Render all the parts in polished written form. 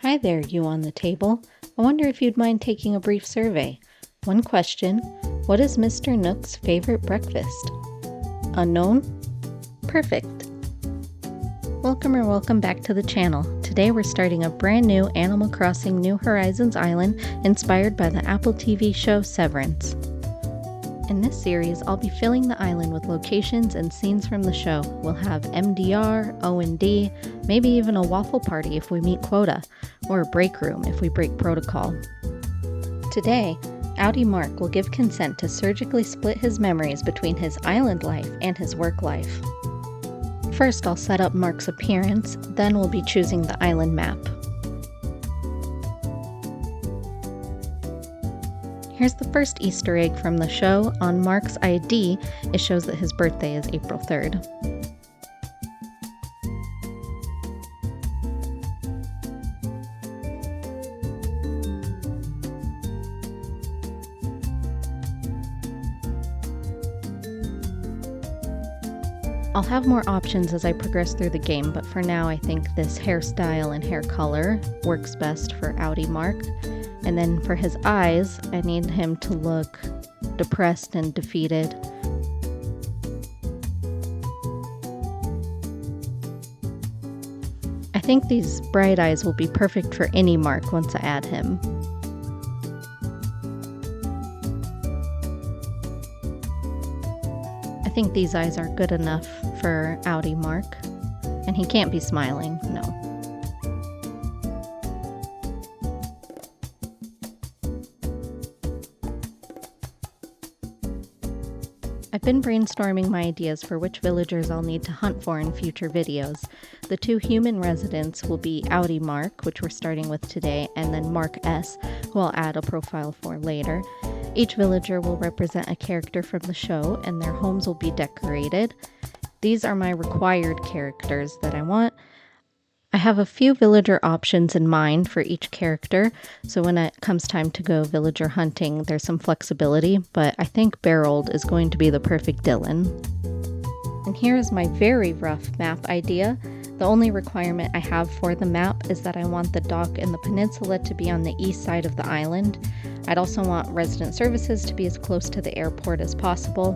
Hi there, you on the table. I wonder if you'd mind taking a brief survey. One question: what is Mr. Nook's favorite breakfast? Unknown? Perfect. Welcome back to the channel. Today we're starting a brand new Animal Crossing New Horizons island inspired by the Apple TV show Severance. In this series, I'll be filling the island with locations and scenes from the show. We'll have MDR, O&D, maybe even a waffle party if we meet quota, or a break room if we break protocol. Today, Outie Mark will give consent to surgically split his memories between his island life and his work life. First, I'll set up Mark's appearance, then we'll be choosing the island map. Here's the first Easter egg from the show. On Mark's ID, it shows that his birthday is April 3rd. I'll have more options as I progress through the game, but for now I think this hairstyle and hair color works best for Outie Mark. And then for his eyes, I need him to look depressed and defeated. I think these bright eyes will be perfect for any Mark once I add him. I think these eyes are good enough for Outie Mark. And he can't be smiling, no. I've been brainstorming my ideas for which villagers I'll need to hunt for in future videos. The two human residents will be Outie Mark, which we're starting with today, and then Mark S, who I'll add a profile for later. Each villager will represent a character from the show, and their homes will be decorated. These are my required characters that I want. I have a few villager options in mind for each character, so when it comes time to go villager hunting, there's some flexibility, but I think Barreled is going to be the perfect Dylan. And here is my very rough map idea. The only requirement I have for the map is that I want the dock and the peninsula to be on the east side of the island. I'd also want resident services to be as close to the airport as possible.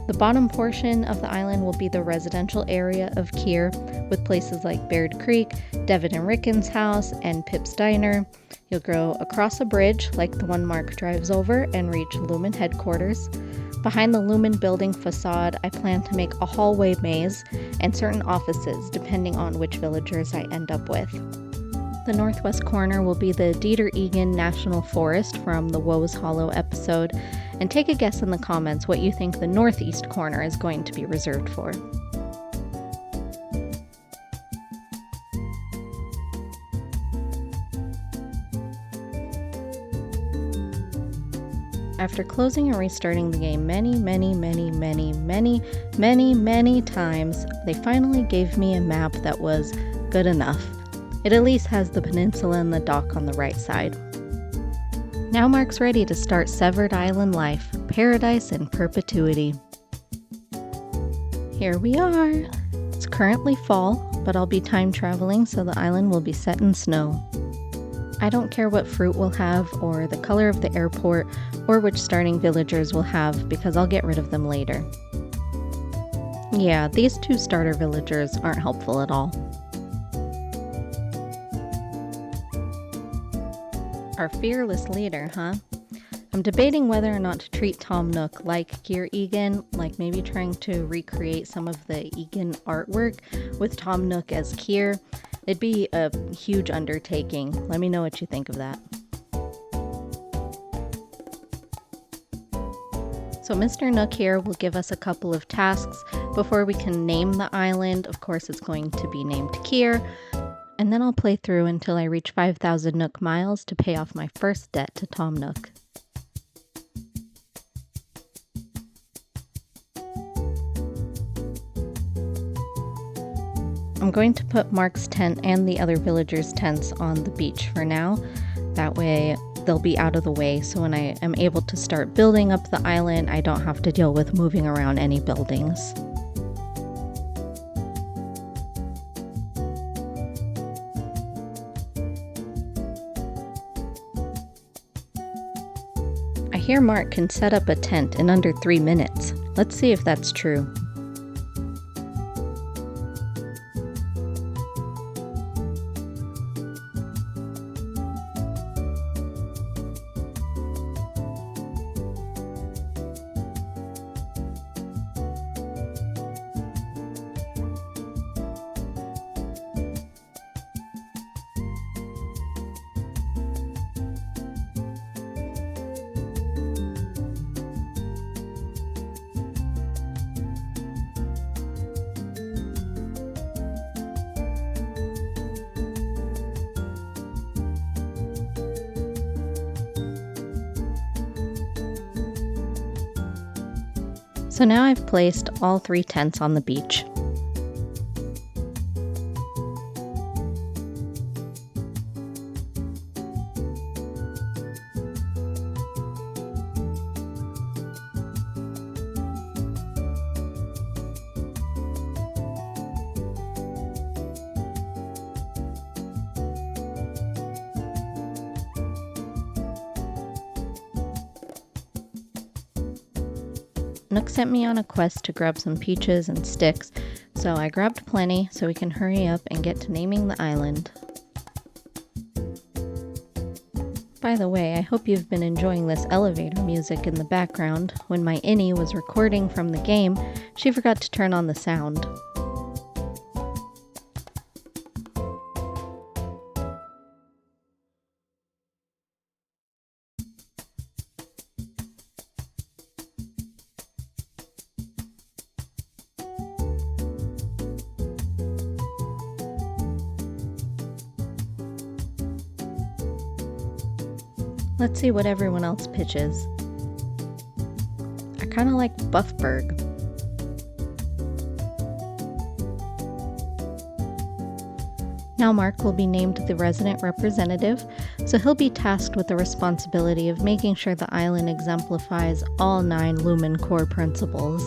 The bottom portion of the island will be the residential area of Kier, with places like Baird Creek, Devin and Ricken's house, and Pip's Diner. You'll go across a bridge, like the one Mark drives over, and reach Lumon headquarters. Behind the Lumon building facade, I plan to make a hallway maze and certain offices, depending on which villagers I end up with. The northwest corner will be the Dieter Egan National Forest from the Woes Hollow episode, and take a guess in the comments what you think the northeast corner is going to be reserved for. After closing and restarting the game many times, they finally gave me a map that was good enough. It at least has the peninsula and the dock on the right side. Now Mark's ready to start Severed Island life, paradise in perpetuity. Here we are. It's currently fall, but I'll be time traveling, so the island will be set in snow. I don't care what fruit we'll have, or the color of the airport, or which starting villagers we'll have, because I'll get rid of them later. Yeah, these two starter villagers aren't helpful at all. Our fearless leader, huh? I'm debating whether or not to treat Tom Nook like Kier Egan, like maybe trying to recreate some of the Egan artwork with Tom Nook as Kier. It'd be a huge undertaking. Let me know what you think of that. So Mr. Nook here will give us a couple of tasks before we can name the island. Of course, it's going to be named Kier. And then I'll play through until I reach 5,000 Nook Miles to pay off my first debt to Tom Nook. I'm going to put Mark's tent and the other villagers' tents on the beach for now. That way they'll be out of the way, so when I am able to start building up the island, I don't have to deal with moving around any buildings. hear Mark can set up a tent in under 3 minutes. Let's see if that's true. So now I've placed all 3 tents on the beach. Nook sent me on a quest to grab some peaches and sticks, so I grabbed plenty so we can hurry up and get to naming the island. By the way, I hope you've been enjoying this elevator music in the background. When my innie was recording from the game, she forgot to turn on the sound. Let's see what everyone else pitches. I kind of like Buffberg. Now Mark will be named the resident representative, so he'll be tasked with the responsibility of making sure the island exemplifies all 9 Lumon core principles.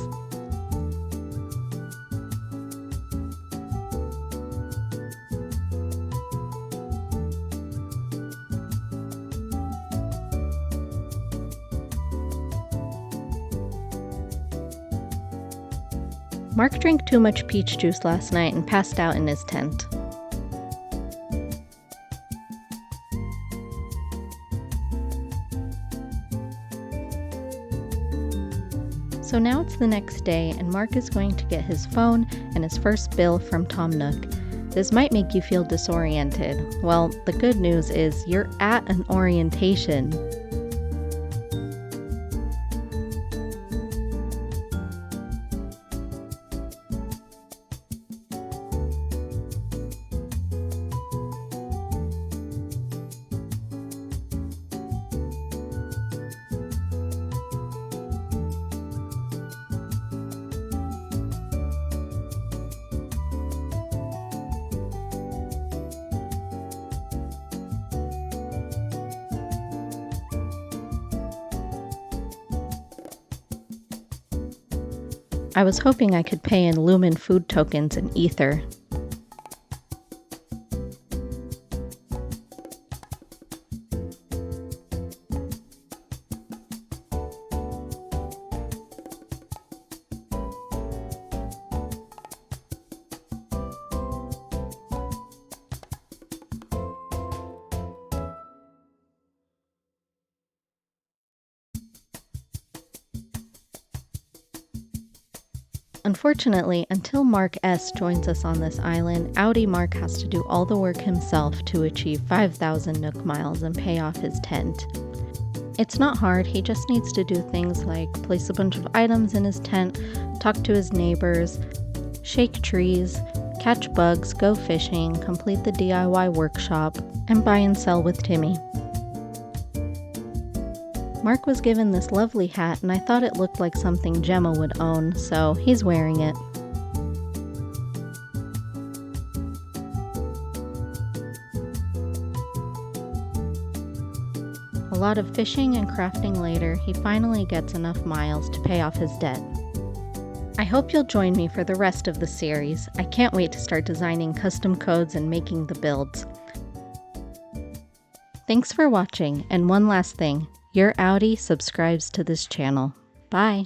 Mark drank too much peach juice last night and passed out in his tent. So now it's the next day and Mark is going to get his phone and his first bill from Tom Nook. This might make you feel disoriented. Well, the good news is you're at an orientation. I was hoping I could pay in Lumon food tokens and Ether. Unfortunately, until Mark S. joins us on this island, Audi Mark has to do all the work himself to achieve 5,000 Nook Miles and pay off his tent. It's not hard, he just needs to do things like place a bunch of items in his tent, talk to his neighbors, shake trees, catch bugs, go fishing, complete the DIY workshop, and buy and sell with Timmy. Mark was given this lovely hat and I thought it looked like something Gemma would own, so he's wearing it. A lot of fishing and crafting later, he finally gets enough miles to pay off his debt. I hope you'll join me for the rest of the series. I can't wait to start designing custom codes and making the builds. Thanks for watching, and one last thing. Your Audi subscribes to this channel. Bye.